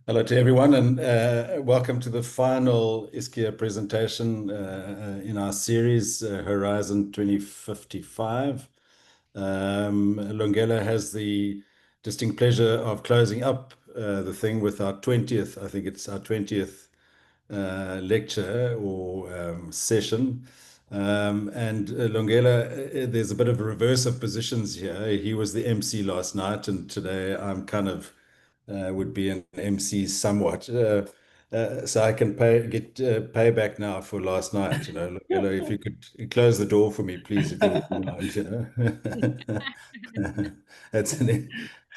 Hello to everyone, and welcome to the final Iscia presentation in our series, Horizon 2055. Lungelo has the distinct pleasure of closing up the thing with our 20th, I think it's our 20th lecture or session. And Lungelo, there's a bit of a reverse of positions here. He was the MC last night, and today I'm kind of would be an MC somewhat. So I can get payback now for last night. If you could close the door for me, please, if you wouldn't mind. That's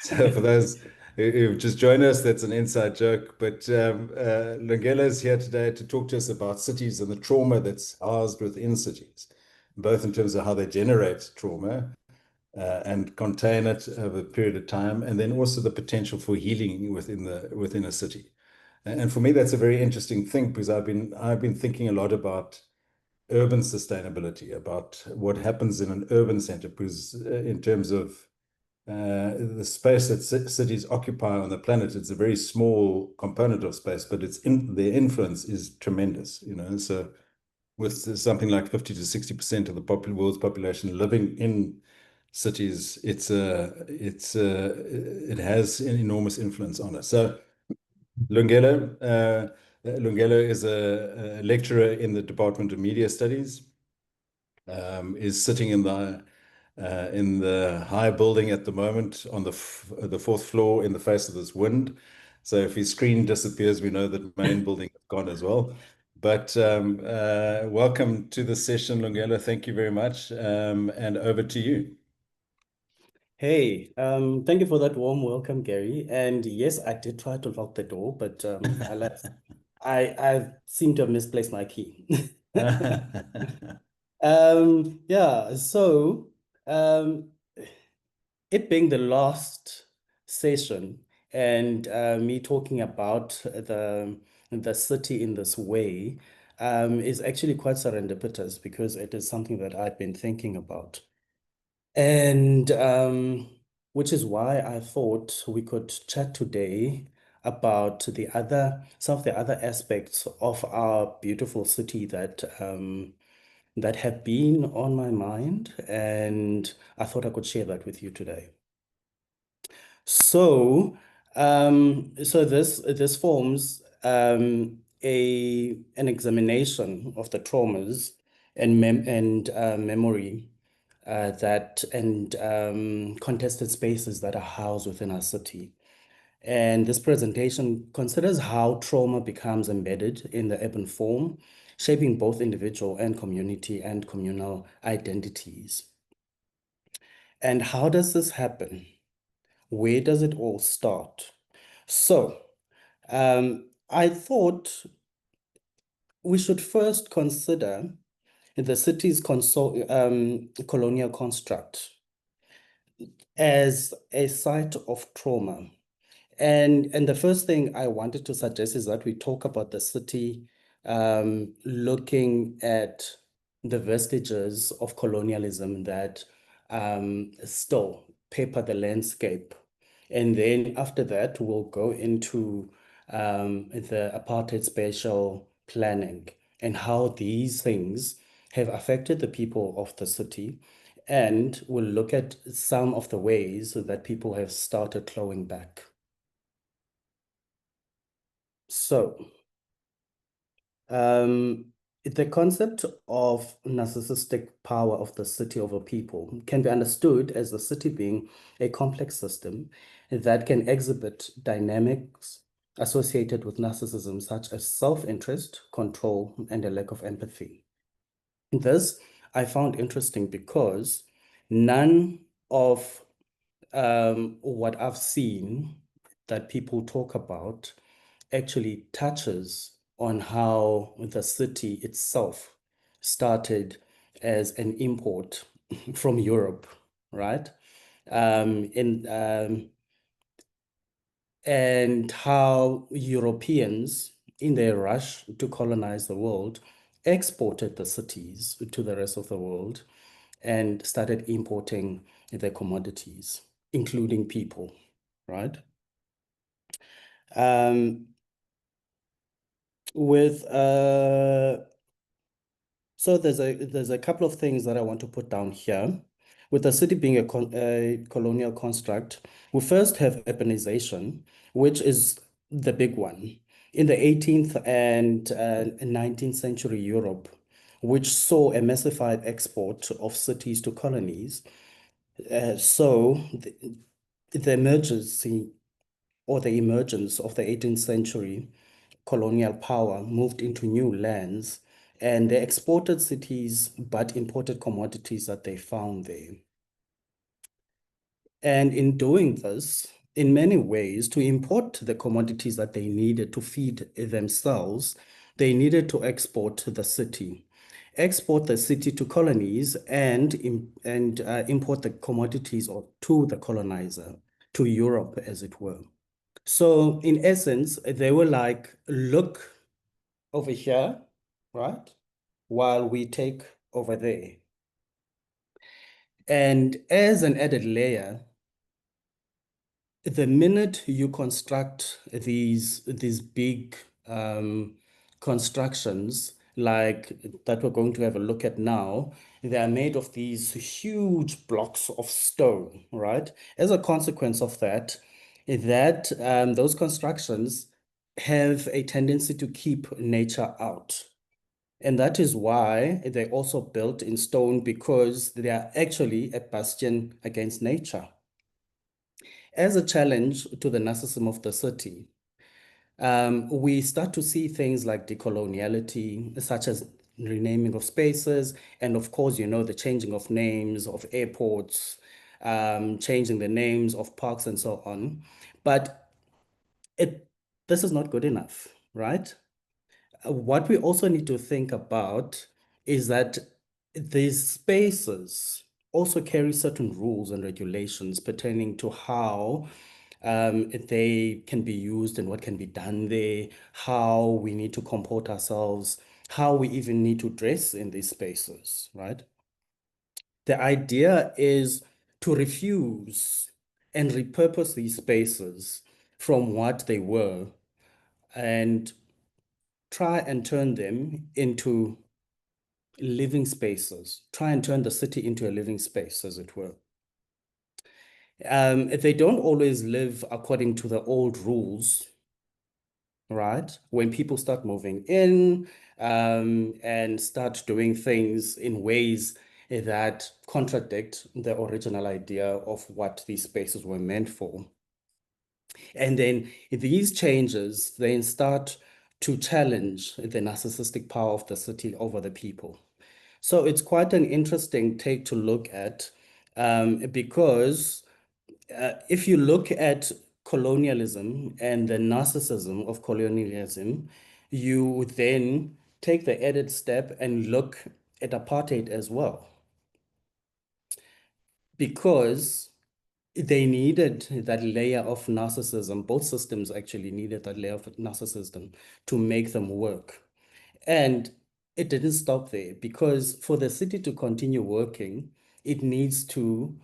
so for those who've just joined us, that's an inside joke. But Lungelo is here today to talk to us about cities and the trauma that's housed within cities, both in terms of how they generate trauma and contain it over a period of time, and then also the potential for healing within a city. And for me, that's a very interesting thing because I've been thinking a lot about urban sustainability, about what happens in an urban center, because in terms of the space that cities occupy on the planet, it's a very small component of space, but their influence is tremendous, So with something like 50 to 60% of the world's population living in cities, it has an enormous influence on us. So Lungelo is a lecturer in the Department of Media Studies, is sitting in the high building at the moment on the fourth floor in the face of this wind. So if his screen disappears, we know that the main building is gone as well. But welcome to the session, Lungelo. Thank you very much. And over to you. Hey, thank you for that warm welcome, Gary. And yes, I did try to lock the door, but I seem to have misplaced my key. Yeah, so it being the last session and me talking about the city in this way is actually quite serendipitous because it is something that I've been thinking about. And which is why I thought we could chat today about some of the other aspects of our beautiful city that have been on my mind, and I thought I could share that with you today. So, this forms an examination of the traumas and memory that and contested spaces that are housed within our city. And this presentation considers how trauma becomes embedded in the urban form, shaping both individual and community and communal identities. And how does this happen? Where does it all start? So, I thought we should first consider the city's colonial construct as a site of trauma. And the first thing I wanted to suggest is that we talk about the city looking at the vestiges of colonialism that still paper the landscape. And then after that, we'll go into the apartheid spatial planning and how these things have affected the people of the city. And we'll look at some of the ways that people have started clawing back. So, the concept of narcissistic power of the city over people can be understood as the city being a complex system that can exhibit dynamics associated with narcissism, such as self-interest, control, and a lack of empathy. This I found interesting because none of what I've seen that people talk about actually touches on how the city itself started as an import from Europe, right? And how Europeans, in their rush to colonize the world, exported the cities to the rest of the world and started importing their commodities, including people, right? Um, with So there's a couple of things that I want to put down here. With the city being a colonial construct, we first have urbanization, which is the big one. In the 18th and 19th century Europe, which saw a massified export of cities to colonies. So the emergence or the emergence of the 18th century colonial power moved into new lands and they exported cities but imported commodities that they found there. And in doing this, in many ways, to import the commodities that they needed to feed themselves, they needed to export the city. Export the city to colonies and import the commodities or to the colonizer, to Europe, as it were. So in essence, they were like, look over here, right? While we take over there. And as an added layer, the minute you construct these big constructions like that we're going to have a look at now, they are made of these huge blocks of stone, right? As a consequence of that, those constructions have a tendency to keep nature out. And that is why they also built in stone because they are actually a bastion against nature. As a challenge to the narcissism of the city, we start to see things like decoloniality, such as renaming of spaces, and of course, the changing of names of airports, changing the names of parks and so on. But this is not good enough, right? What we also need to think about is that these spaces also carry certain rules and regulations pertaining to how they can be used and what can be done there, how we need to comport ourselves, how we even need to dress in these spaces, right? The idea is to refuse and repurpose these spaces from what they were and try and turn them into living spaces, try and turn the city into a living space, as it were. They don't always live according to the old rules, right? When people start moving in and start doing things in ways that contradict the original idea of what these spaces were meant for. And then these changes then start to challenge the narcissistic power of the city over the people. So it's quite an interesting take to look at because if you look at colonialism and the narcissism of colonialism, you then take the added step and look at apartheid as well. Because they needed that layer of narcissism. Both systems actually needed that layer of narcissism to make them work. And it didn't stop there because for the city to continue working, it needs to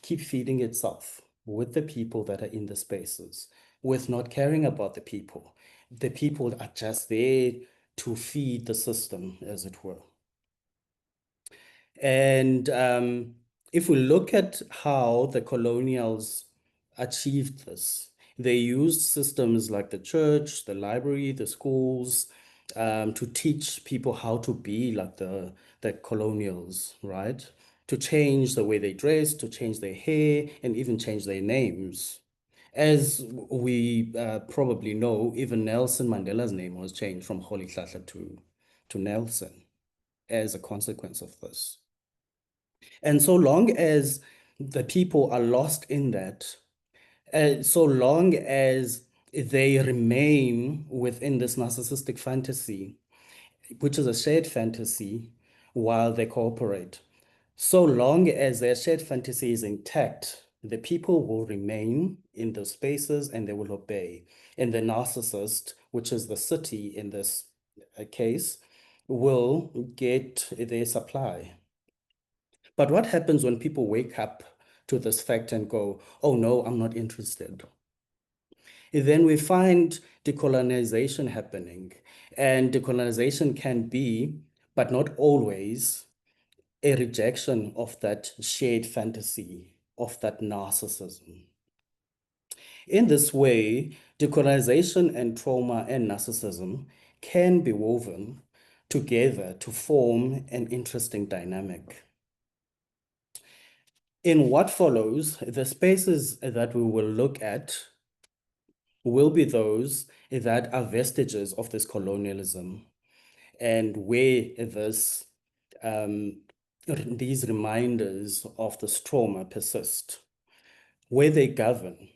keep feeding itself with the people that are in the spaces, with not caring about the people. The people are just there to feed the system, as it were. And if we look at how the colonials achieved this, they used systems like the church, the library, the schools, to teach people how to be like the colonials, right? To change the way they dress, to change their hair, and even change their names. As we probably know, even Nelson Mandela's name was changed from Rolihlahla to Nelson as a consequence of this. And so long as the people are lost in that, so long as they remain within this narcissistic fantasy, which is a shared fantasy, while they cooperate, so long as their shared fantasy is intact, the people will remain in those spaces and they will obey. And the narcissist, which is the city in this case, will get their supply. But what happens when people wake up to this fact and go, oh no, I'm not interested? then we find decolonization happening. And decolonization can be, but not always, a rejection of that shared fantasy, of that narcissism. In this way, decolonization and trauma and narcissism can be woven together to form an interesting dynamic. In what follows, the spaces that we will look at will be those that are vestiges of this colonialism and where these reminders of this trauma persist, where they govern.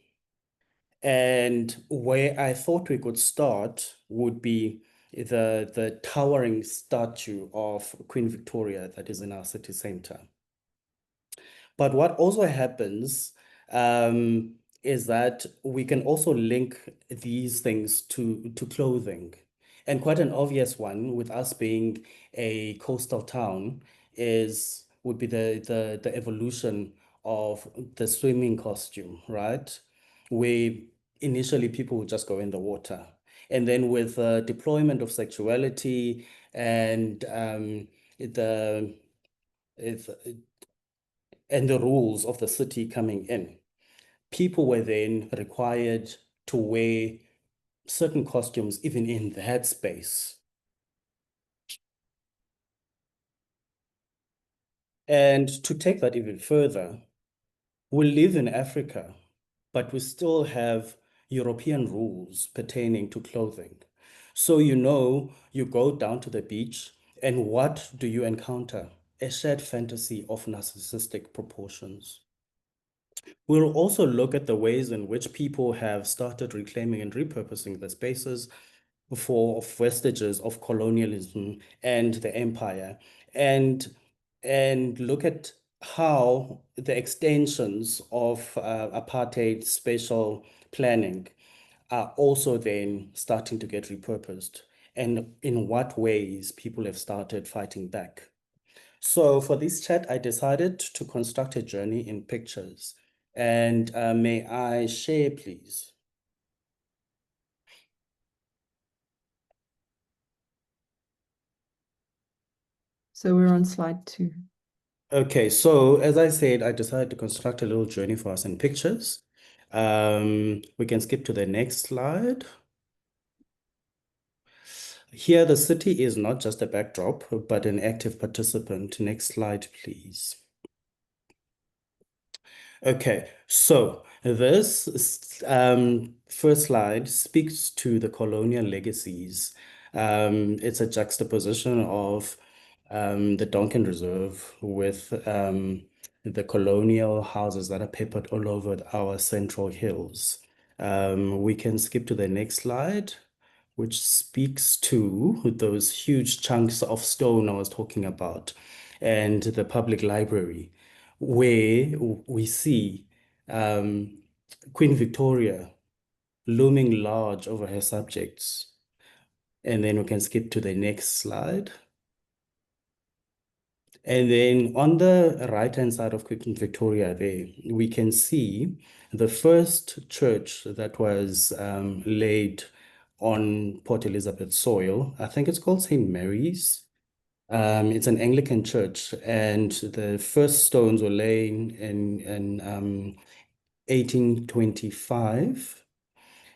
And where I thought we could start would be the towering statue of Queen Victoria that is in our city center. But what also happens is that we can also link these things to clothing. And quite an obvious one, with us being a coastal town, would be the evolution of the swimming costume, right? Where initially people would just go in the water. And then with the deployment of sexuality and the it's, and the rules of the city coming in, people were then required to wear certain costumes even in that space. And to take that even further, we live in Africa, but we still have European rules pertaining to clothing. So, you go down to the beach, and what do you encounter? A shared fantasy of narcissistic proportions. We'll also look at the ways in which people have started reclaiming and repurposing the spaces for vestiges of colonialism and the empire, and look at how the extensions of apartheid spatial planning are also then starting to get repurposed, and in what ways people have started fighting back. So for this chat, I decided to construct a journey in pictures. And may I share, please? So we're on slide 2. Okay, so as I said, I decided to construct a little journey for us in pictures. We can skip to the next slide. Here, the city is not just a backdrop, but an active participant. Next slide, please. Okay, so this first slide speaks to the colonial legacies. It's a juxtaposition of the Donkin Reserve with the colonial houses that are peppered all over our central hills. We can skip to the next slide, which speaks to those huge chunks of stone I was talking about, and the public library, where we see Queen Victoria looming large over her subjects. And then we can skip to the next slide. And then on the right-hand side of Queen Victoria there, we can see the first church that was laid on Port Elizabeth soil. I think it's called St. Mary's. It's an Anglican church, and the first stones were laying in 1825,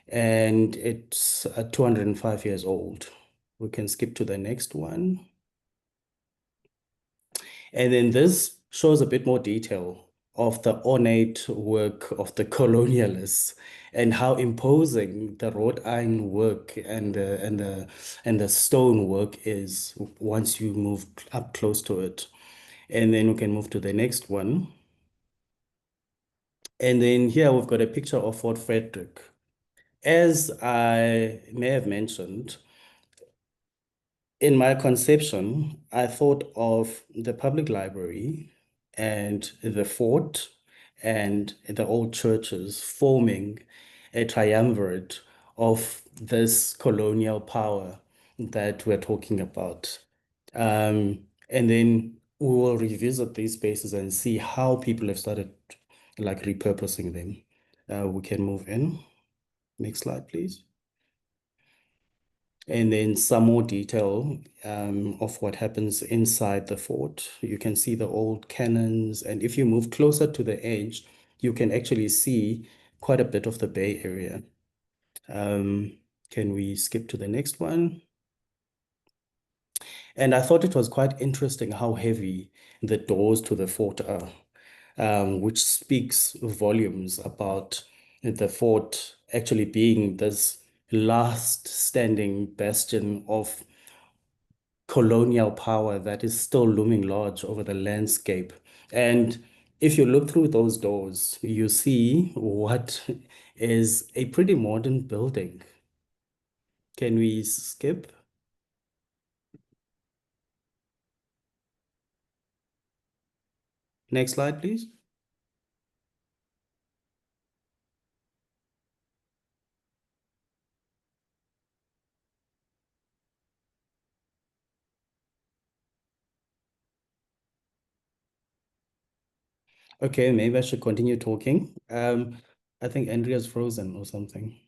and it's 205 years old. We can skip to the next one. And then this shows a bit more detail of the ornate work of the colonialists and how imposing the wrought iron work and the stone work is once you move up close to it. And then we can move to the next one. And then here we've got a picture of Fort Frederick. As I may have mentioned, in my conception, I thought of the public library and the fort and the old churches forming a triumvirate of this colonial power that we're talking about. And then we will revisit these spaces and see how people have started like repurposing them. We can move in. Next slide, please. And then some more detail of what happens inside the fort. You can see the old cannons, and if you move closer to the edge, you can actually see quite a bit of the Bay Area. Can we skip to the next one? And I thought it was quite interesting how heavy the doors to the fort are, which speaks volumes about the fort actually being this last standing bastion of colonial power that is still looming large over the landscape. And if you look through those doors, you see what is a pretty modern building. Can we skip? Next slide, please. Okay, maybe I should continue talking. I think Andrea's frozen or something.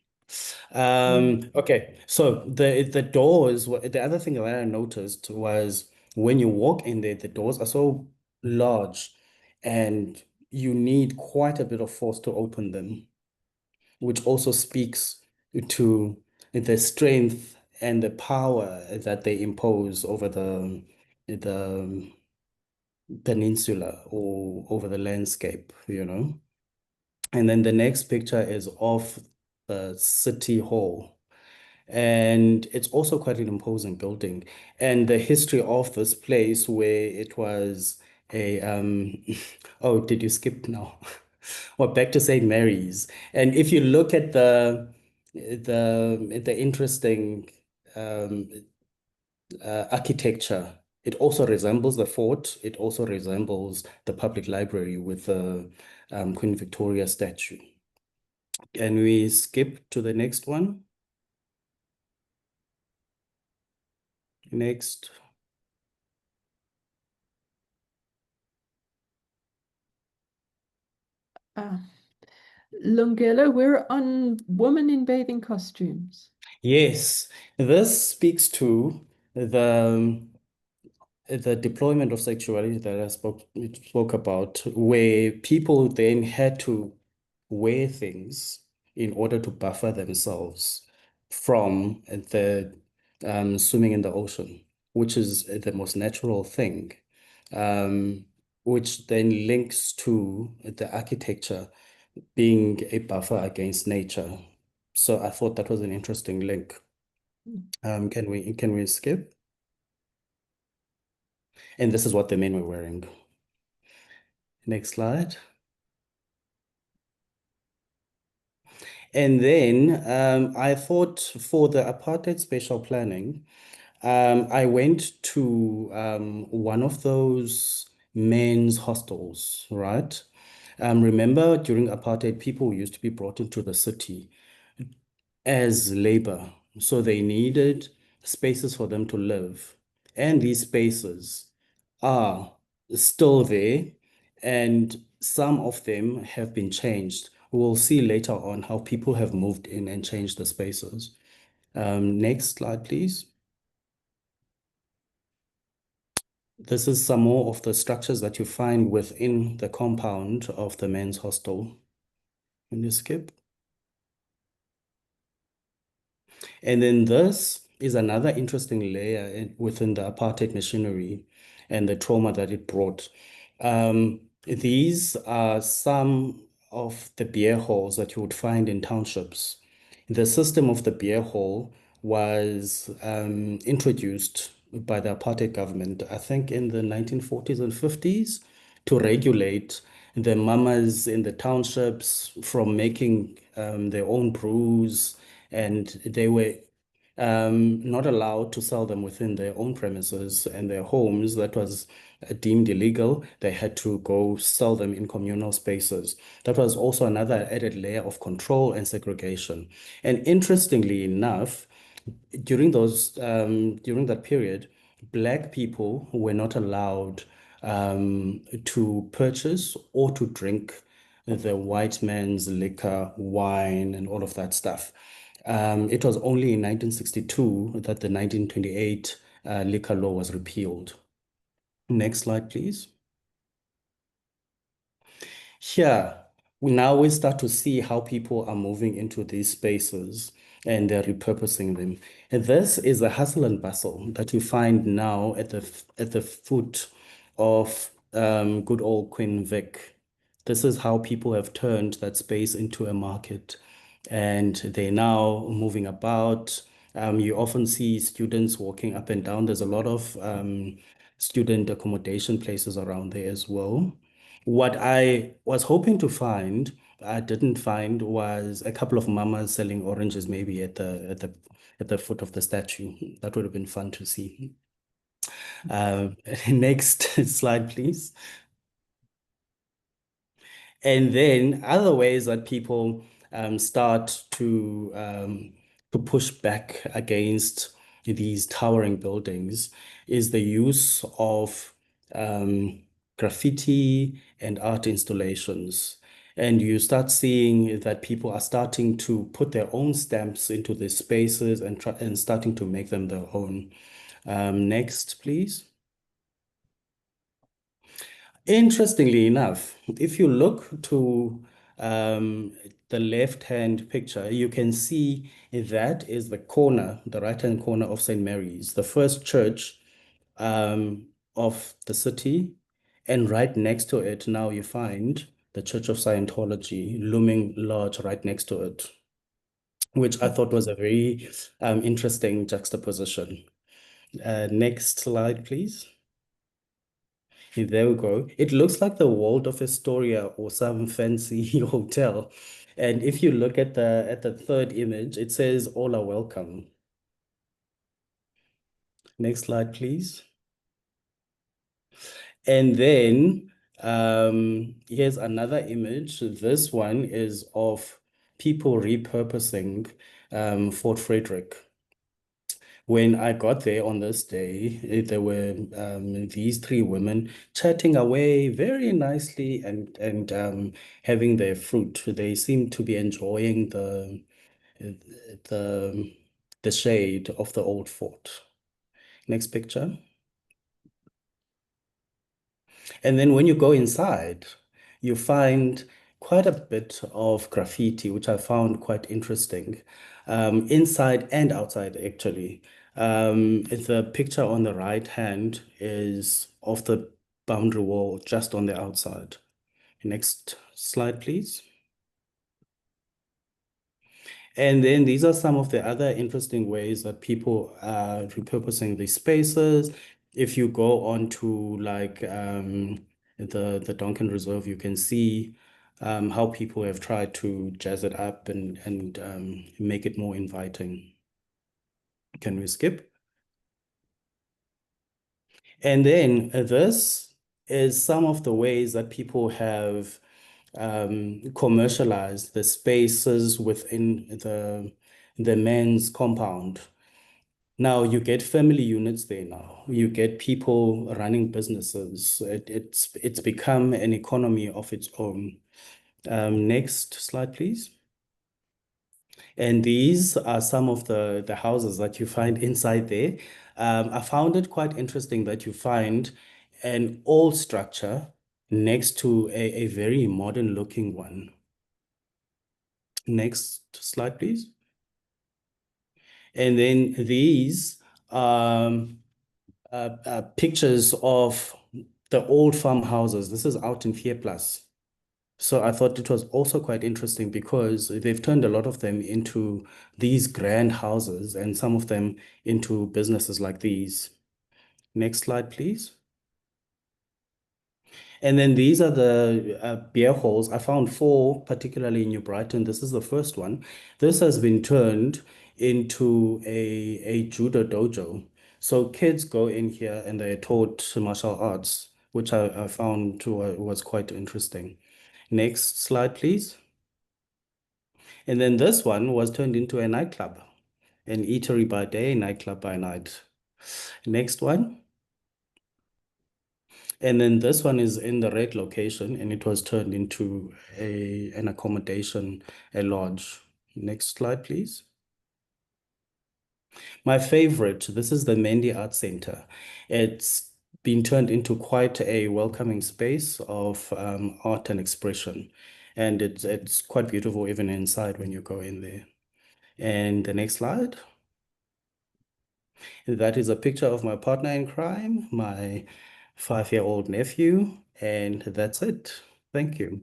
Okay, so the doors, the other thing that I noticed was when you walk in there, the doors are so large and you need quite a bit of force to open them, which also speaks to the strength and the power that they impose over the peninsula or over the landscape, you know. And then the next picture is of the city hall. And it's also quite an imposing building. And the history of this place where it was a oh, did you skip now? Well, back to St. Mary's. And if you look at the interesting um architecture, it also resembles the fort. It also resembles the public library with the Queen Victoria statue. Can we skip to the next one? Next. Lungelo, we're on women in bathing costumes. Yes, this speaks to the deployment of sexuality that I spoke about, where people then had to wear things in order to buffer themselves from the swimming in the ocean, which is the most natural thing, which then links to the architecture being a buffer against nature. So I thought that was an interesting link. Can we skip? And this is what the men were wearing. Next slide. And then I thought for the apartheid spatial planning, I went to one of those men's hostels, right? Remember during apartheid, people used to be brought into the city as labor. So they needed spaces for them to live. And these spaces are still there, and some of them have been changed. We'll see later on how people have moved in and changed the spaces. Next slide, please. This is some more of the structures that you find within the compound of the men's hostel. Can you skip? And then this is another interesting layer within the apartheid machinery and the trauma that it brought. These are some of the beer halls that you would find in townships. The system of the beer hall was introduced by the apartheid government, I think in the 1940s and 50s, to regulate the mamas in the townships from making their own brews, and they were not allowed to sell them within their own premises and their homes. That was deemed illegal. They had to go sell them in communal spaces. That was also another added layer of control and segregation. And interestingly enough, during that period, Black people were not allowed to purchase or to drink the white man's liquor, wine, and all of that stuff. It was only in 1962 that the 1928 liquor law was repealed. Next slide, please. Here, now we start to see how people are moving into these spaces and they're repurposing them. And this is a hustle and bustle that you find now at the foot of good old Queen Vic. This is how people have turned that space into a market, and they're now moving about. You often see students walking up and down. There's a lot of student accommodation places around there as well. What I was hoping to find, I didn't find, was a couple of mamas selling oranges, maybe at the foot of the statue. That would have been fun to see. Next slide, please. And then other ways that people start to push back against these towering buildings is the use of graffiti and art installations. And you start seeing that people are starting to put their own stamps into these spaces and starting to make them their own. Next, please. Interestingly enough, if you look to the left-hand picture, you can see that is the corner, the right-hand corner of St. Mary's, the first church of the city. And right next to it, now you find the Church of Scientology looming large right next to it, which I thought was a very interesting juxtaposition. Next slide, please. There we go. It looks like the Waldorf Astoria or some fancy hotel. And if you look at the third image, it says all are welcome. Next slide, please. And then here's another image. This one is of people repurposing Fort Frederick. When I got there on this day, there were these three women chatting away very nicely and having their fruit. They seemed to be enjoying the the shade of the old fort. Next picture. And then when you go inside, you find quite a bit of graffiti, which I found quite interesting, inside and outside, actually. The picture on the right hand is of the boundary wall just on the outside. Next slide, please. And then these are some of the other interesting ways that people are repurposing these spaces. If you go on to like the Donkin Reserve, you can see how people have tried to jazz it up and make it more inviting. Can we skip? And then this is some of the ways that people have commercialized the spaces within the men's compound. Now you get family units there now. You get people running businesses. It's become an economy of its own. Next slide, please. And these are some of the houses that you find inside there. I found it quite interesting that you find an old structure next to a very modern looking one. Next slide, please. And then these pictures of the old farmhouses. This is out in Vierplas. So I thought it was also quite interesting because they've turned a lot of them into these grand houses and some of them into businesses like these. Next slide, please. And then these are the beer halls. I found four, particularly in New Brighton. This is the first one. This has been turned into a judo dojo. So kids go in here and they're taught martial arts, which I found was quite interesting. Next slide, please. And then this one was turned into a nightclub, an eatery by day, nightclub by night. Next one. And then this one is in the red location, and it was turned into an accommodation, a lodge. Next slide, please. My favorite, this is the Mendi Art Center. It's been turned into quite a welcoming space of art and expression. And it's quite beautiful even inside when you go in there. And the next slide. That is a picture of my partner in crime, my 5-year-old nephew, and that's it. Thank you.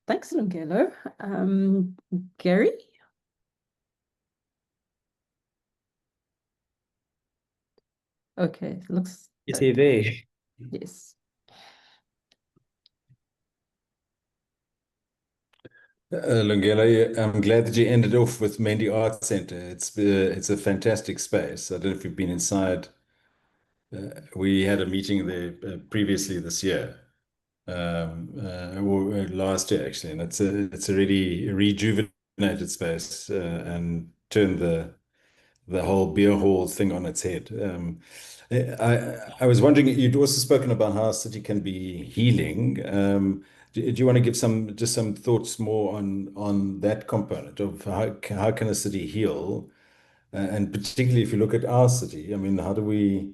Thanks, Lungelo. Gary? Okay, looks Is he there? yes. Lungelo, I'm glad that you ended off with Mendi Art Center. It's a fantastic space. I don't know if you've been inside. We had a meeting there previously this year, or last year actually, and it's a really rejuvenated space and turned the whole beer hall thing on its head. I was wondering, you'd also spoken about how a city can be healing. Do you want to give just some thoughts more on that component of how can a city heal? And particularly if you look at our city, I mean, how do we?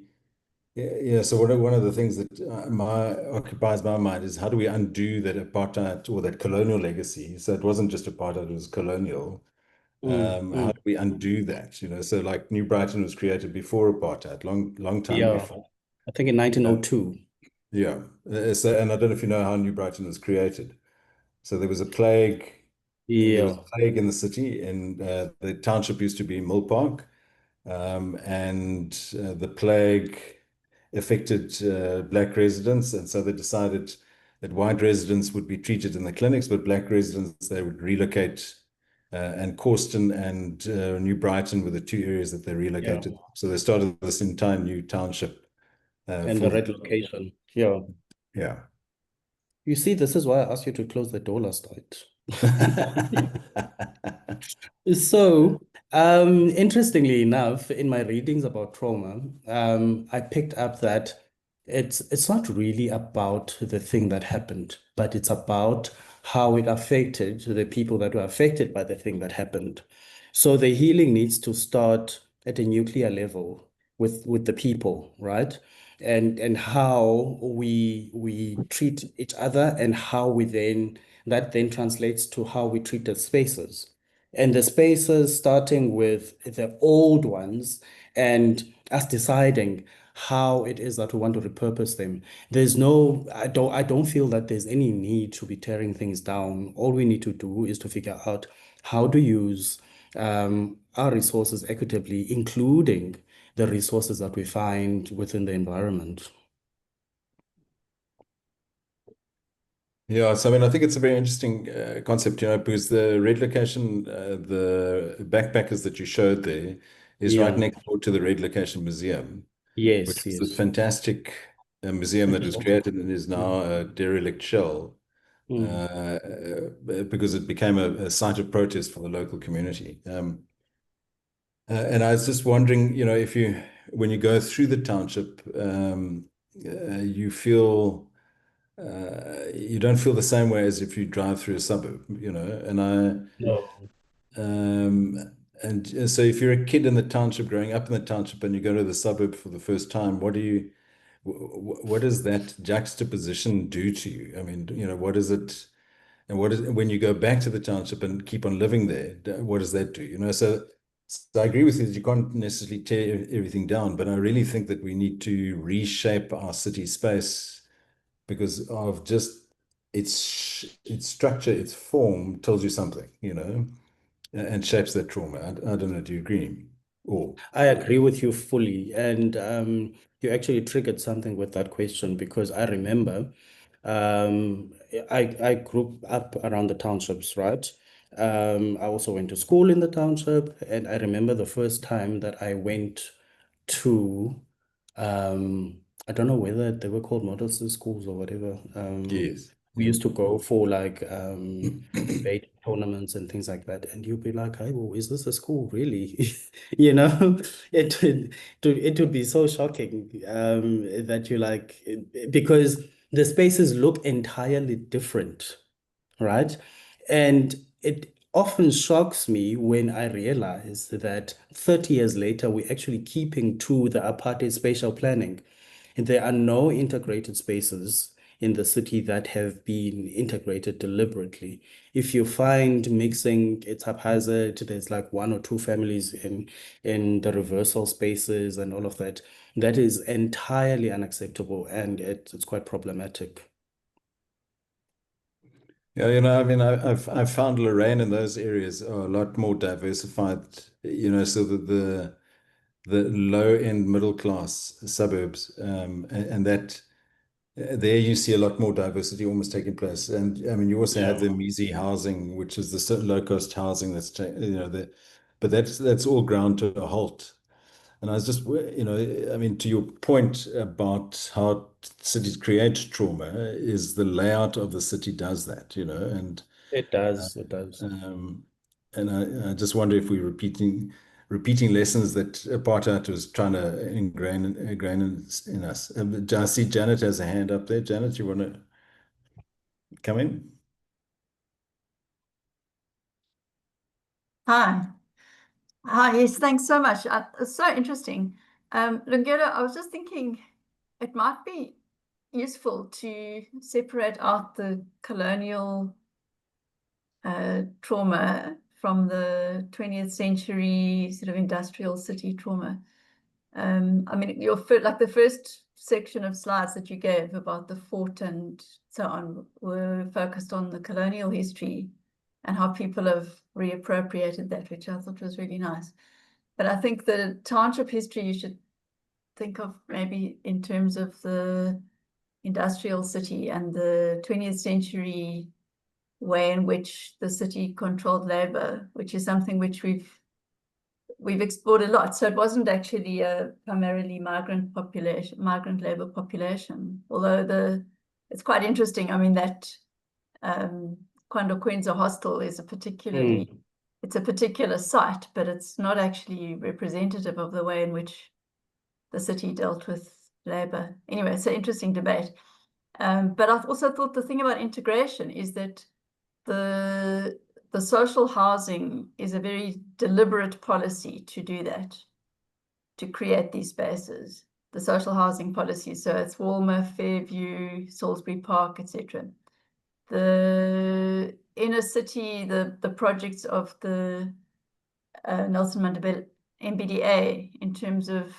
Yeah, so one of the things that occupies my mind is how do we undo that apartheid or that colonial legacy? So it wasn't just apartheid, it was colonial. How do we undo that? You know, so like New Brighton was created before apartheid, long time Yeah, before. I think in Uh, 1902. yeah. And I don't know if you know how New Brighton was created. So there was a plague. There was Yeah, a plague in the city, and the township used to be Mill Park. And the plague affected black residents, and so they decided that white residents would be treated in the clinics, but black residents they would relocate. And Causton and New Brighton were the two areas that they yeah. relocated. So they started this entire new township And the for red location. Yeah. yeah. You see, this is why I asked you to close the door last night. So, interestingly enough, in my readings about trauma, I picked up that it's not really about the thing that happened, but it's about how it affected the people that were affected by the thing that happened. So the healing needs to start at a nuclear level with the people, right? And how we treat each other and how we then that then translates to how we treat the spaces. And the spaces starting with the old ones and us deciding how it is that we want to repurpose them. I don't feel that there's any need to be tearing things down. All we need to do is to figure out how to use our resources equitably, including the resources that we find within the environment. Yeah, so I mean, I think it's a very interesting concept, you know, because the red location, the backpackers that you showed there, is right Yeah. next door to the Red Location Museum, which Yes, was a yes. fantastic museum that was created and is Mm, now a derelict shell mm. because it became a site of protest for the local community. And I was just wondering, you know, when you go through the township, you feel you don't feel the same way as if you drive through a suburb, you know. No, And so if you're a kid in the township, growing up in the township, and you go to the suburb for the first time, what does that juxtaposition do to you? I mean, you know, what is it? And when you go back to the township and keep on living there, what does that do? You know, so I agree with you that you can't necessarily tear everything down, but I really think that we need to reshape our city space because of just its structure, its form tells you something, you know, and shapes that trauma. I don't know, do you agree? Or I agree with you fully. And you actually triggered something with that question because I remember I grew up around the townships, right? I also went to school in the township, and I remember the first time that I went to I don't know whether they were called model schools or whatever. yes. we used to go for like debate tournaments and things like that, and you'd be like, "Hey, well, is this a school really?" You know, it would be so shocking that you like because the spaces look entirely different, right? And it often shocks me when I realize that 30 years later, we're actually keeping to the apartheid spatial planning. There are no integrated spaces in the city that have been integrated deliberately. If you find mixing, it's haphazard. There's like one or two families in the reversal spaces and all of that. That is entirely unacceptable, and it's quite problematic. Yeah, I mean, I've found Lorraine in those areas are a lot more diversified, so that the low end middle class suburbs, and that there you see a lot more diversity almost taking place. And I mean, you also have the Yeah. MESI housing, which is the low cost housing but that's all ground to a halt. And I was just, I mean, to your point about how cities create trauma, is the layout of the city does that, and It does. It does. um, I just wonder if we're repeating lessons that apartheid was trying to ingrain in us. I see Janet has a hand up there. Janet, you want to come in? Hi. Hi, yes, thanks so much. It's so interesting. Lungelo, I was just thinking it might be useful to separate out the colonial trauma from the 20th century sort of industrial city trauma. I mean, like the first section of slides that you gave about the fort and so on were focused on the colonial history and how people have reappropriated that, which I thought was really nice. But I think the township history you should think of maybe in terms of the industrial city and the 20th century way in which the city controlled labor, which is something which we've explored a lot. So it wasn't actually a primarily migrant labor population, although it's quite interesting. I mean, that Kwando Kwenza hostel is it's a particular site, but it's not actually representative of the way in which the city dealt with labor. Anyway, it's an interesting debate. But I also thought the thing about integration is that the social housing is a very deliberate policy to do that, to create these spaces, the social housing policy. So it's Walmer, Fairview, Salisbury Park, etc. The inner city, the projects of the Nelson Mandela MBDA in terms of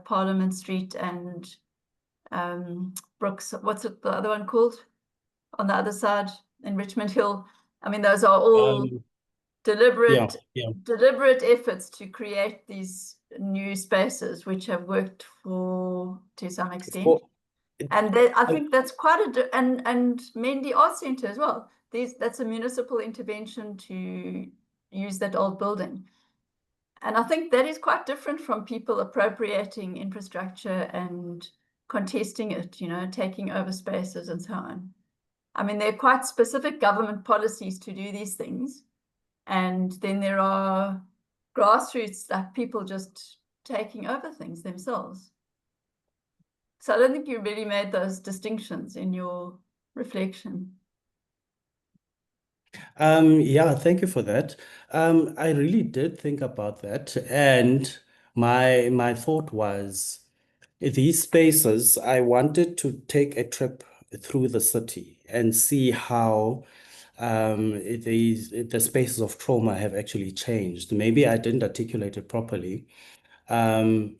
Parliament Street and Brooks, what's the other one called? On the other side in Richmond Hill. I mean, those are all deliberate efforts to create these new spaces, which have worked to some extent. And I think that's quite and Mendy Art Centre as well. That's a municipal intervention to use that old building. And I think that is quite different from people appropriating infrastructure and contesting it, taking over spaces and so on. I mean, there are quite specific government policies to do these things. And then there are grassroots, like people just taking over things themselves. So I don't think you really made those distinctions in your reflection. Yeah, thank you for that. I really did think about that, and my thought was these spaces, I wanted to take a trip through the city and see how the spaces of trauma have actually changed. Maybe I didn't articulate it properly. Um,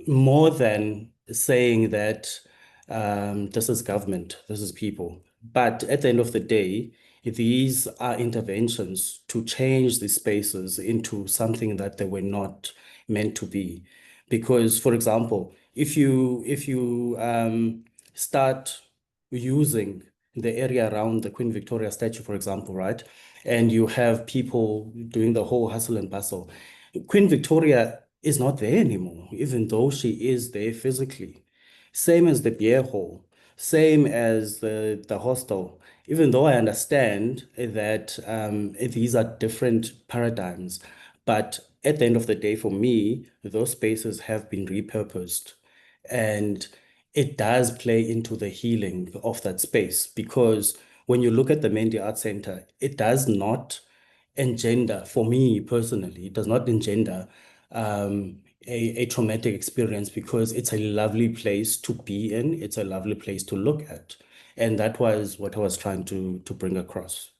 More than saying that this is government, this is people. But at the end of the day, these are interventions to change the spaces into something that they were not meant to be. Because, for example, if you start using the area around the Queen Victoria statue, for example, right, and you have people doing the whole hustle and bustle, Queen Victoria is not there anymore, even though she is there physically. Same as the beer hall. Same as the hostel. Even though I understand that these are different paradigms, but at the end of the day, for me, those spaces have been repurposed. And it does play into the healing of that space because when you look at the Mendy Art Center, it does not engender, for me personally, it does not engender a traumatic experience because it's a lovely place to be in, it's a lovely place to look at. And that was what I was trying to bring across.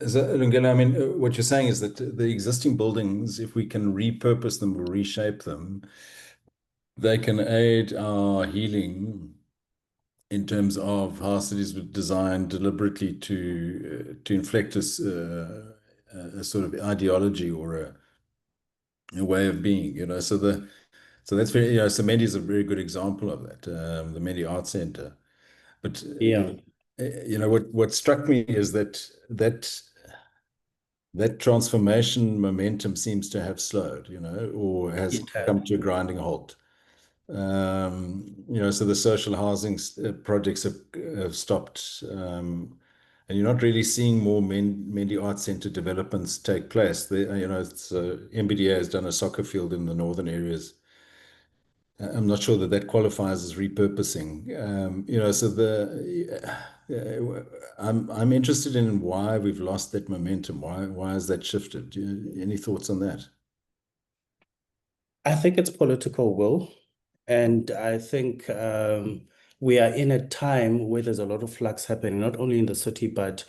Lungelo, I mean, what you're saying is that the existing buildings, if we can repurpose them or reshape them, they can aid our healing in terms of how cities were designed deliberately to inflect us a sort of ideology or a way of being, you know. So that's very, you know, so Mendy is a very good example of that, the Mendy Art Center. But Yeah, you know, what struck me is that transformation momentum seems to have slowed, you know, or has it had. come to a grinding halt. You know, so the social housing projects have stopped, and you're not really seeing more Mendy Arts Centre developments take place. You know, MBDA has done a soccer field in the northern areas. I'm not sure that that qualifies as repurposing. You know, so I'm interested in why we've lost that momentum. Why has that shifted? Any thoughts on that? I think it's political will. And I think we are in a time where there's a lot of flux happening, not only in the city, but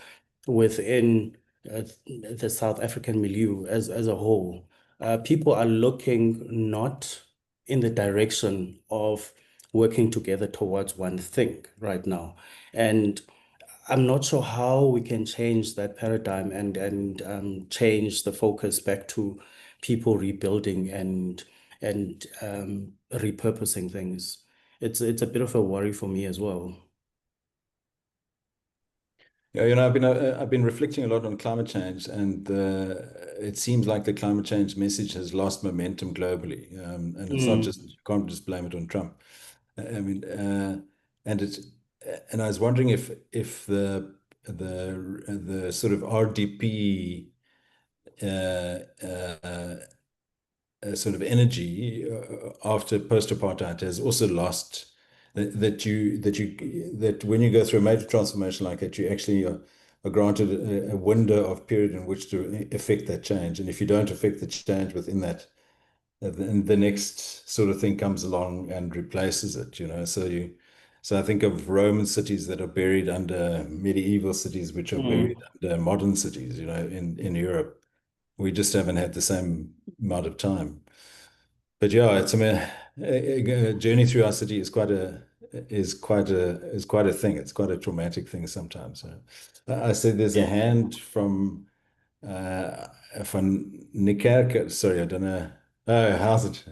within the South African milieu as a whole. People are looking not in the direction of working together towards one thing right now. And I'm not sure how we can change that paradigm and change the focus back to people rebuilding and repurposing things. It's a bit of a worry for me as well. Yeah, you know, I've been reflecting a lot on climate change, and it seems like the climate change message has lost momentum globally. And it's not just, you can't just blame it on Trump. I mean, and it's and I was wondering if the sort of RDP sort of energy after post-apartheid has also lost that when you go through a major transformation like that, you actually are granted a window of period in which to affect that change. And if you don't affect the change within that, then the next sort of thing comes along and replaces it, you know. So I think of Roman cities that are buried under medieval cities, which are buried under modern cities, you know, in Europe. We just haven't had the same amount of time. But yeah, it's, I mean, a journey through our city is quite a thing. It's quite a traumatic thing sometimes. So I said there's a Yeah. hand from Nick. Sorry, I don't know. Oh, how's it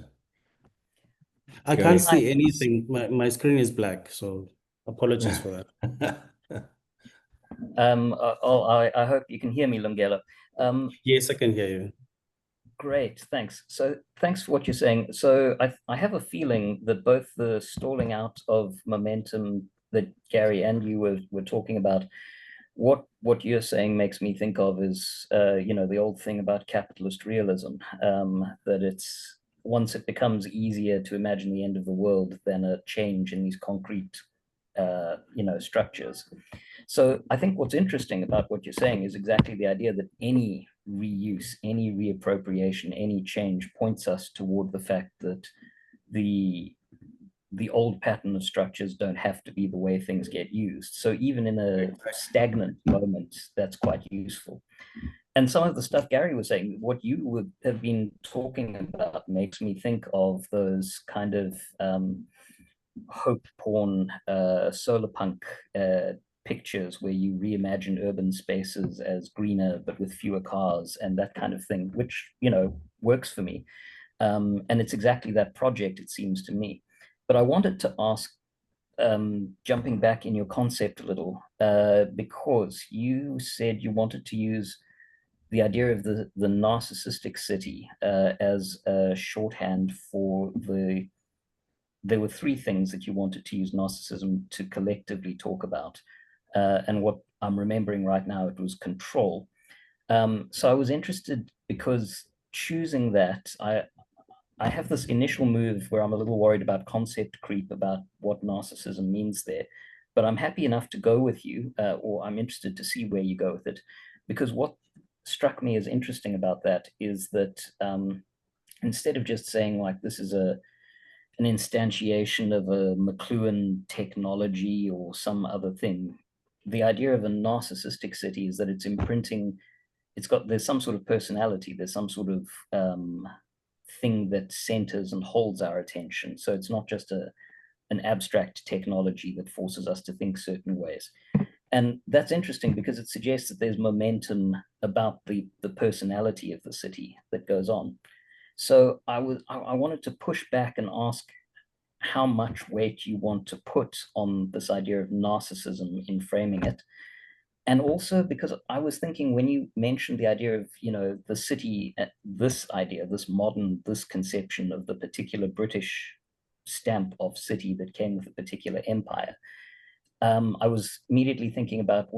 I can't going? see anything. My screen is black, so apologies for that. I hope you can hear me, Lungelo. Yes, I can hear you. Great, thanks. So thanks for what you're saying. So I have a feeling that both the stalling out of momentum that Gary and you were talking about, what you're saying makes me think of is you know, the old thing about capitalist realism, that it's once it becomes easier to imagine the end of the world than a change in these concrete you know, structures. So I think what's interesting about what you're saying is exactly the idea that any reuse, any reappropriation, any change points us toward the fact that the old pattern of structures don't have to be the way things get used. So even in a stagnant moment, that's quite useful. And some of the stuff Gary was saying, what you would have been talking about makes me think of those kind of hope porn, solar punk pictures where you reimagine urban spaces as greener but with fewer cars and that kind of thing, which, you know, works for me. And it's exactly that project, it seems to me. But I wanted to ask, jumping back in your concept a little, because you said you wanted to use the idea of the narcissistic city as a shorthand for the there were three things that you wanted to use narcissism to collectively talk about. And what I'm remembering right now, it was control. So I was interested because choosing that, I have this initial move where I'm a little worried about concept creep about what narcissism means there, but I'm happy enough to go with you, or I'm interested to see where you go with it, because what struck me as interesting about that is that instead of just saying like this is an instantiation of a McLuhan technology or some other thing, the idea of a narcissistic city is that it's imprinting, there's some sort of personality, there's some sort of thing that centers and holds our attention. So it's not just an abstract technology that forces us to think certain ways. And that's interesting because it suggests that there's momentum about the personality of the city that goes on. So I wanted to push back and ask how much weight you want to put on this idea of narcissism in framing it. And also because I was thinking when you mentioned the idea of, the city, this idea, this conception of the particular British stamp of city that came with a particular empire, I was immediately thinking about,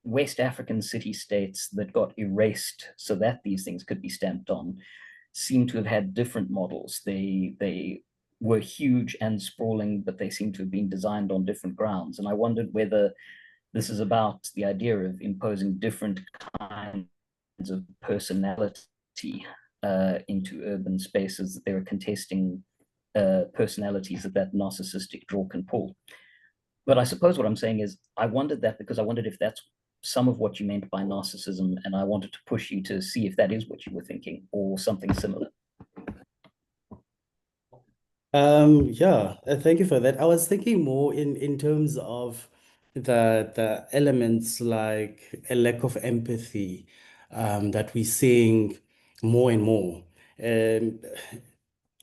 West African city-states that got erased so that these things could be stamped on seem to have had different models. They were huge and sprawling, but they seem to have been designed on different grounds. And I wondered whether this is about the idea of imposing different kinds of personality into urban spaces, that they were contesting personalities that narcissistic draw can pull. But I suppose what I'm saying is, I wondered that because I wondered if that's some of what you meant by narcissism, and I wanted to push you to see if that is what you were thinking or something similar. Yeah, thank you for that. I was thinking more in terms of the elements like a lack of empathy that we're seeing more and more.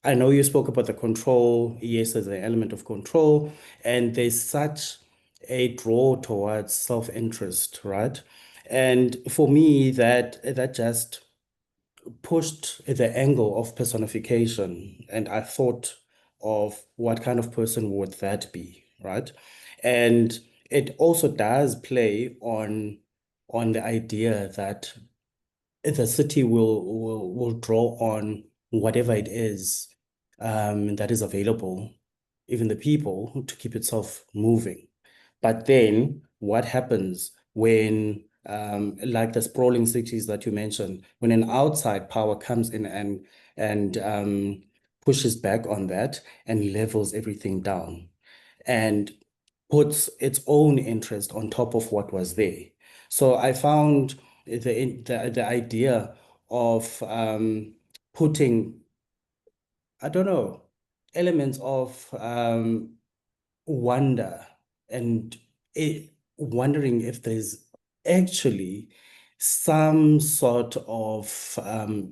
I know you spoke about the control. Yes, there's an element of control, and there's such a draw towards self-interest, right? And for me, that just pushed the angle of personification, and I thought of what kind of person would that be, right? And it also does play on the idea that the city will draw on whatever it is that is available, even the people, to keep itself moving. But then what happens when, like the sprawling cities that you mentioned, when an outside power comes in and pushes back on that and levels everything down and puts its own interest on top of what was there. So I found the idea of putting, I don't know, elements of wonder and wondering if there's actually some sort of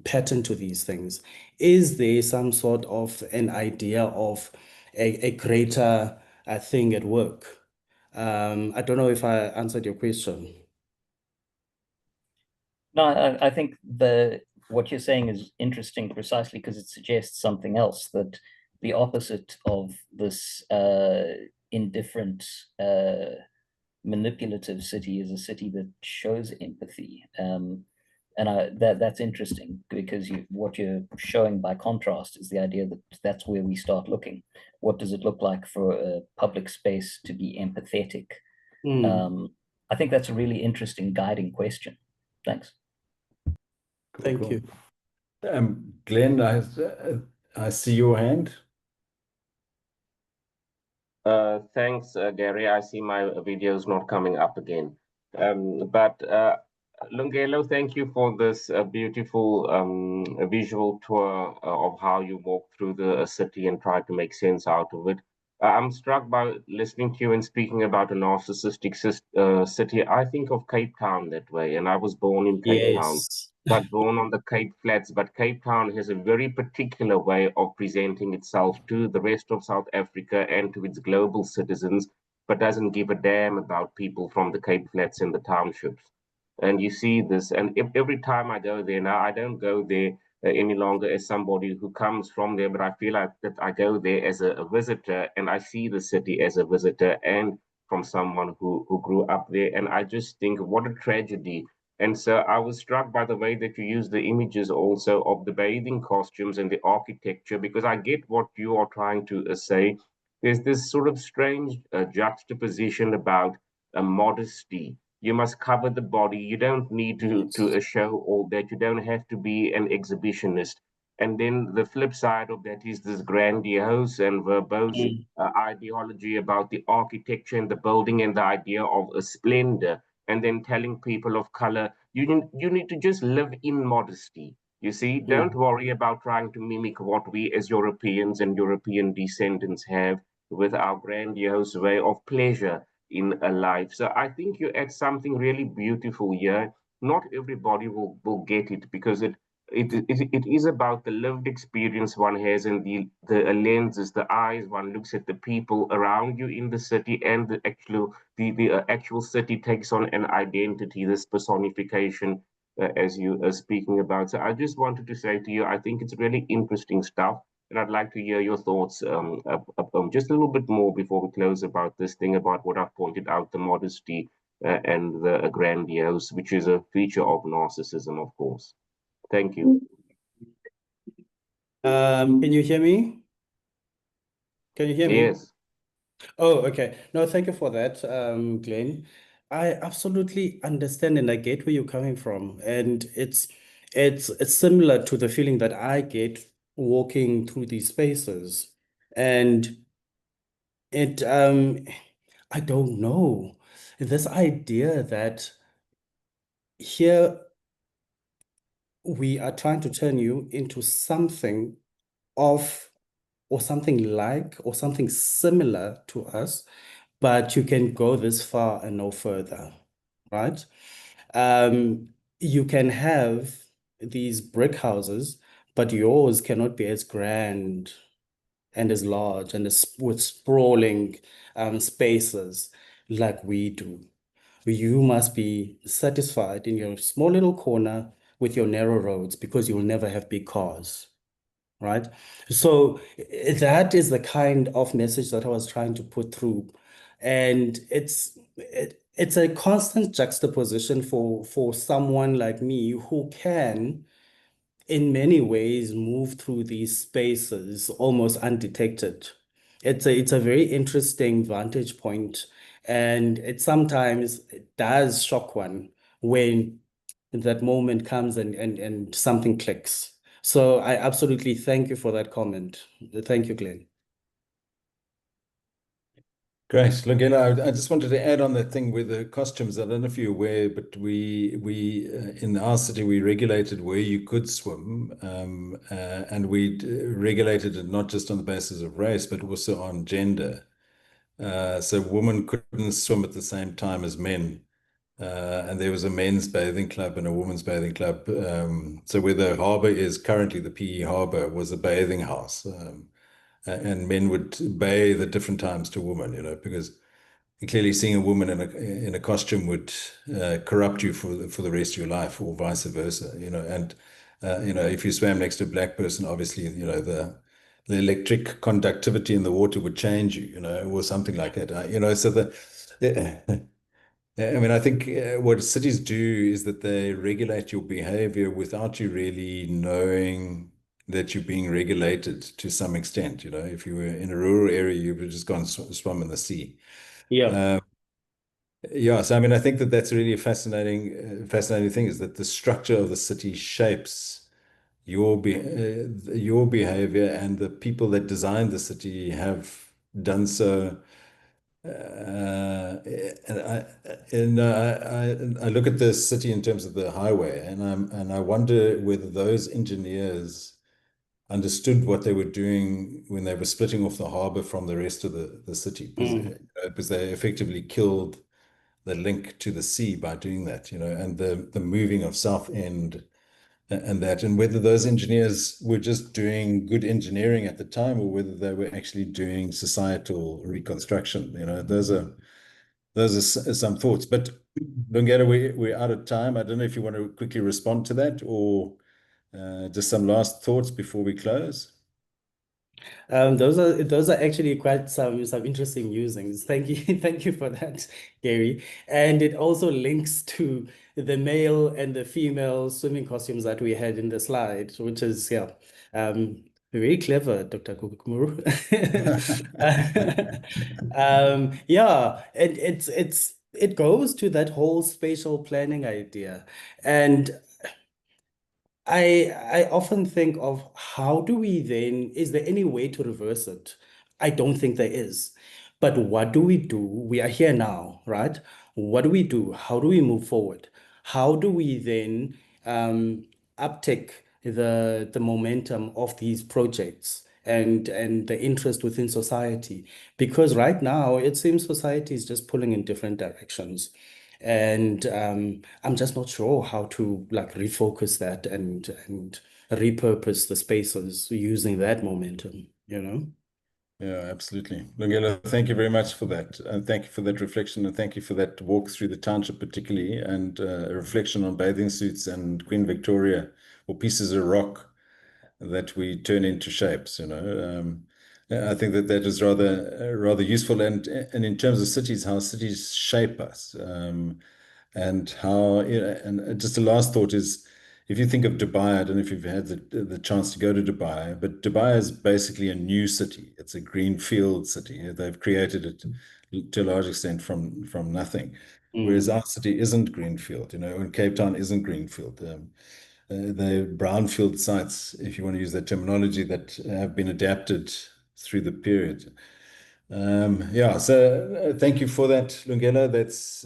pattern to these things. Is there some sort of an idea of a greater thing at work? I don't know if I answered your question. No, I think what you're saying is interesting precisely because it suggests something else, that the opposite of this indifferent manipulative city is a city that shows empathy. And that's interesting because what you're showing by contrast is the idea that that's where we start looking. What does it look like for a public space to be empathetic? I think that's a really interesting guiding question. Thanks. Thank you. Glenn, I see your hand. Thanks, Gary. I see my video is not coming up again. Lungelo, thank you for this beautiful visual tour of how you walk through the city and try to make sense out of it. I'm struck by listening to you and speaking about a narcissistic city. I think of Cape Town that way, and I was born in Cape Town, but born on the Cape Flats. But Cape Town has a very particular way of presenting itself to the rest of South Africa and to its global citizens, but doesn't give a damn about people from the Cape Flats and the townships. And you see this, and every time I go there now, I don't go there any longer as somebody who comes from there, but I feel like that I go there as a visitor, and I see the city as a visitor and from someone who grew up there. And I just think, what a tragedy. And so I was struck by the way that you use the images also of the bathing costumes and the architecture, because I get what you are trying to say. There's this sort of strange juxtaposition about modesty. You must cover the body. You don't need to show all that. You don't have to be an exhibitionist. And then the flip side of that is this grandiose and verbose ideology about the architecture and the building and the idea of a splendor. And then telling people of color, you need to just live in modesty. You see, don't worry about trying to mimic what we as Europeans and European descendants have with our grandiose way of pleasure in a life. So I think you add something really beautiful here. Not everybody will get it, because it is about the lived experience one has, and the lenses, the eyes one looks at the people around you in the city, and the actual city takes on an identity, this personification, as you are speaking about. So I just wanted to say to you, I think it's really interesting stuff. And I'd like to hear your thoughts just a little bit more before we close about this thing, about what I've pointed out, the modesty and the grandiose, which is a feature of narcissism, of course. Thank you. Can you hear me? Can you hear me? Yes. Oh, okay. No, thank you for that, Glenn. I absolutely understand and I get where you're coming from. And it's similar to the feeling that I get walking through these spaces. And it I don't know. This idea that here we are trying to turn you into something of or something like or something similar to us, but you can go this far and no further, right? You can have these brick houses, but yours cannot be as grand and as large and as with sprawling spaces like we do. You must be satisfied in your small little corner with your narrow roads because you'll never have big cars, right? So that is the kind of message that I was trying to put through. And it's a constant juxtaposition for someone like me who can, in many ways, move through these spaces almost undetected. It's a very interesting vantage point, and it does shock one when that moment comes and something clicks. So I absolutely thank you for that comment. Thank you, Glenn. Great. Lungelo, I just wanted to add on that thing with the costumes. I don't know if you're aware, but we in our city, we regulated where you could swim, and we regulated it not just on the basis of race, but also on gender. So women couldn't swim at the same time as men. And there was a men's bathing club and a women's bathing club. So where the harbor is currently, the PE harbor was a bathing house. And men would bathe at different times to women, because clearly seeing a woman in a costume would corrupt you for the rest of your life, or vice versa, And if you swam next to a black person, obviously, the electric conductivity in the water would change you, or something like that. So I mean, I think what cities do is that they regulate your behavior without you really knowing that you're being regulated to some extent. If you were in a rural area, you would just go and swim in the sea. Yeah. Yeah. So, I mean, I think that that's really a fascinating thing, is that the structure of the city shapes your behavior, and the people that designed the city have done so. I look at the city in terms of the highway, and I wonder whether those engineers understood what they were doing when they were splitting off the harbor from the rest of the city, because they effectively killed the link to the sea by doing that, and the moving of Southend and whether those engineers were just doing good engineering at the time, or whether they were actually doing societal reconstruction. Those are some thoughts. But Lungelo, we're out of time. I don't know if you want to quickly respond to that, or Just some last thoughts before we close. Those are actually quite some interesting musings. Thank you, thank you for that, Gary. And it also links to the male and the female swimming costumes that we had in the slide, which is very clever, Dr. Gqeberha. Yeah, it goes to that whole spatial planning idea, and I often think of how do we then, is there any way to reverse it? I don't think there is. But what do we do? We are here now, right? What do we do? How do we move forward? How do we then uptick the momentum of these projects and the interest within society? Because right now it seems society is just pulling in different directions. And I'm just not sure how to like refocus that and repurpose the spaces using that momentum, you know? Yeah, absolutely. Lungelo, thank you very much for that. And thank you for that reflection, and thank you for that walk through the township particularly, and a reflection on bathing suits and Queen Victoria, or pieces of rock that we turn into shapes, you know. I think that that is rather useful. And in terms of cities, how cities shape us, and how, you know, and just a last thought is, if you think of Dubai, I don't know if you've had the chance to go to Dubai, but Dubai is basically a new city. It's a greenfield city. They've created it to a large extent from nothing. Whereas our city isn't greenfield, you know, and Cape Town isn't greenfield. They're brownfield sites, if you want to use that terminology, that have been adapted through the period. Yeah, so thank you for that, Lungelo.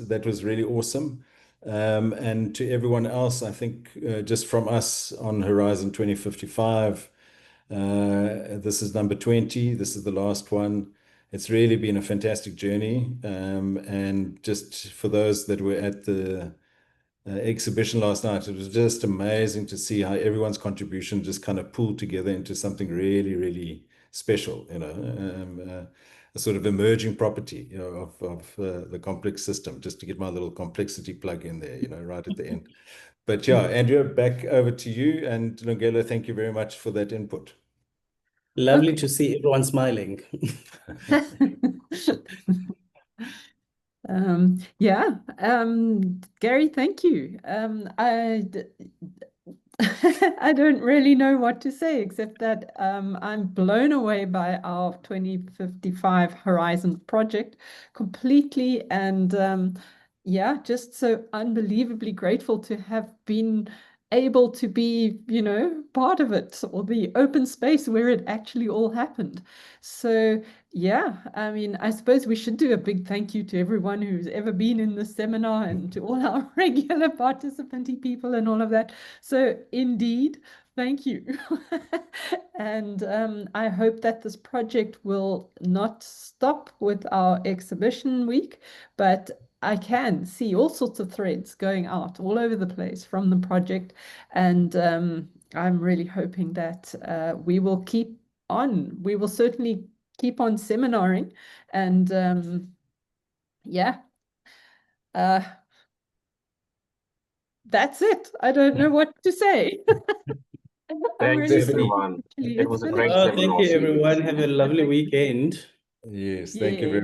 That was really awesome. And to everyone else, I think just from us on Horizon 2055, this is number 20. This is the last one. It's really been a fantastic journey. And just for those that were at the exhibition last night, it was just amazing to see how everyone's contribution just kind of pulled together into something really, really special, you know, a sort of emerging property, you know, of the complex system, just to get my little complexity plug in there, you know, right at the end. But yeah, Andrea, back over to you, and Lungelo, thank you very much for that input. Lovely to see everyone smiling. Yeah, Gary, thank you. I don't really know what to say except that I'm blown away by our 2055 Horizon project completely, and yeah, just so unbelievably grateful to have been able to be, you know, part of it, or the open space where it actually all happened. So yeah, I mean, I suppose we should do a big thank you to everyone who's ever been in the seminar, and to all our regular participanty people and all of that. So indeed, thank you. And I hope that this project will not stop with our exhibition week, but I can see all sorts of threads going out all over the place from the project. And I'm really hoping that we will keep on. We will certainly keep on seminaring, and yeah, that's it. I don't know what to say. Thanks, Really everyone. sorry. It was a It's great finished. Oh, thank seminar. you, everyone. Have a lovely weekend. Yes, thank you very much.